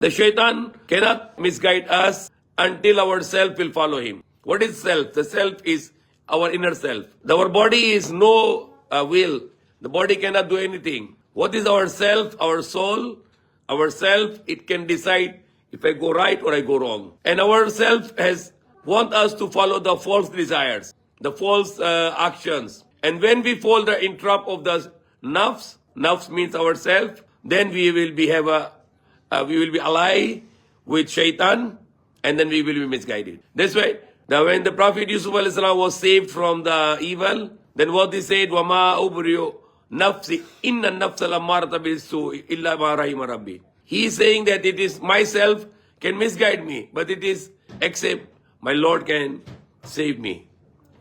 The shaitan cannot misguide us until our self will follow him. What is self? The self is our inner self. Our body is no will. The body cannot do anything. What is our self? Our soul, our self, it can decide if I go right or I go wrong. And our self has want us to follow the false desires, the false actions. And when we fall in trap of the nafs, nafs means ourself, then we will be ally with shaitan, and then we will be misguided. That's why when the Prophet Yusuf alayhi salam was saved from the evil, then what he said, وَمَا أُبْرِيُ nafsi inna nafsa lamarata bisu illa ma rahima rabbi. He is saying that it is myself can misguide me, but it is except my Lord can save me,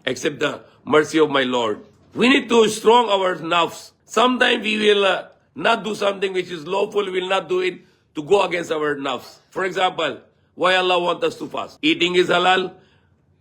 except the mercy of my Lord. We need to strong our nafs. Sometimes we will not do something which is lawful, we will not do it to go against our nafs. For example, why Allah wants us to fast? Eating is halal.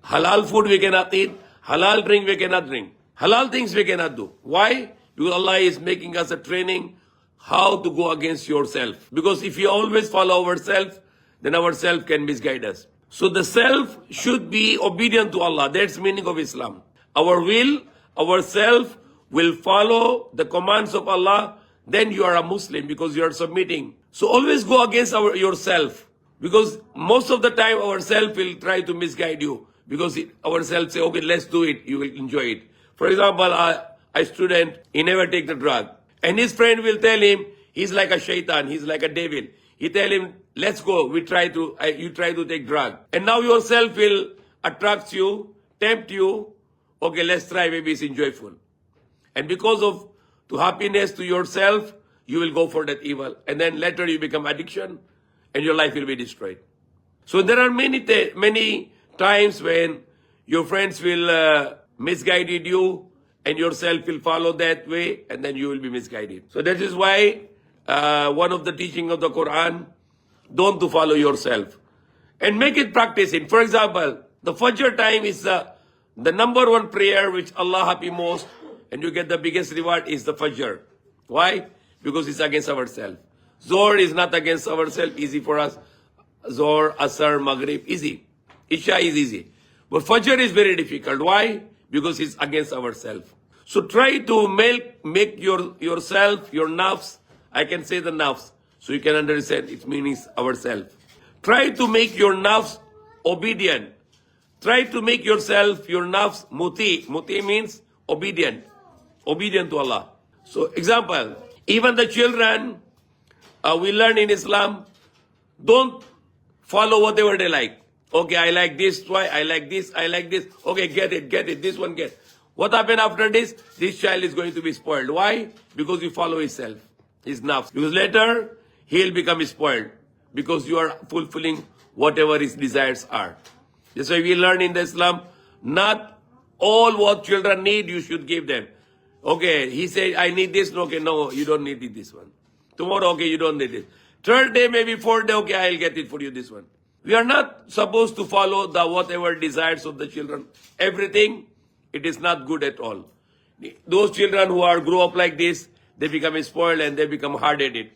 Halal food we cannot eat. Halal drink we cannot drink. Halal things we cannot do. Why? Because Allah is making us a training how to go against yourself. Because if you always follow ourselves, then our self can misguide us. So the self should be obedient to Allah. That's the meaning of Islam. Our will, our self will follow the commands of Allah. Then you are a Muslim because you are submitting. So always go against yourself. Because most of the time our self will try to misguide you. Because our self say, okay, let's do it. You will enjoy it. For example, a student, he never take the drug. And his friend will tell him, he's like a shaitan, he's like a devil. He tell him, let's go, you try to take drug. And now yourself will attract you, tempt you, okay, let's try, maybe it's enjoyable. And because of to happiness to yourself, you will go for that evil. And then later you become addiction, and your life will be destroyed. So there are many times when your friends will misguide you, and yourself will follow that way, and then you will be misguided. So that is why one of the teaching of the Quran, don't to follow yourself. And make it practicing. For example, the Fajr time is the number one prayer which Allah happy most, and you get the biggest reward is the Fajr. Why? Because it's against ourselves. Zohr is not against ourselves, easy for us. Zohr, Asr, Maghrib, easy. Isha is easy. But Fajr is very difficult. Why? Because it's against ourselves. So try to make yourself, your nafs, I can say the nafs, so you can understand its meanings ourselves. Try to make your nafs obedient. Try to make yourself, your nafs, muti. Muti means obedient. Obedient to Allah. So example, even the children, we learn in Islam, don't follow whatever they like. Okay, I like this, why? I like this, I like this. Okay, get it, this one get. What happened after this? This child is going to be spoiled. Why? Because you follow himself, his nafs. Because later, he'll become spoiled. Because you are fulfilling whatever his desires are. That's why we learn in the Islam, not all what children need, you should give them. Okay, he said, I need this. Okay, no, you don't need this one. Tomorrow, okay, you don't need it. Third day, maybe fourth day, okay, I'll get it for you, this one. We are not supposed to follow the whatever desires of the children. Everything, it is not good at all. Those children who grow up like this, they become spoiled and they become hard-headed.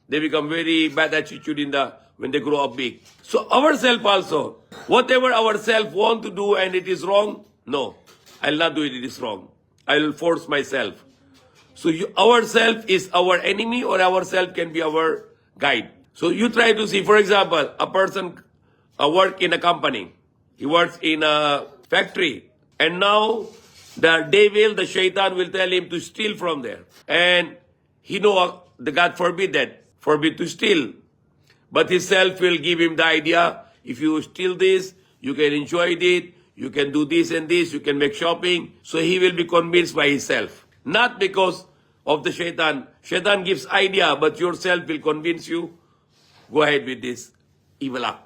They become very bad attitude when they grow up big. So ourself also, whatever ourself want to do and it is wrong, no, I'll not do it, it is wrong. I will force myself. So ourself is our enemy or ourself can be our guide. So you try to see, for example, a person work in a company. He works in a factory. And now the devil, the shaitan will tell him to steal from there. And he know the God forbid to steal. But his self will give him the idea, if you steal this, you can enjoy it, you can do this and this, you can make shopping. So he will be convinced by himself. Not because of the shaitan. Shaitan gives idea, but yourself will convince you, go ahead with this evil act.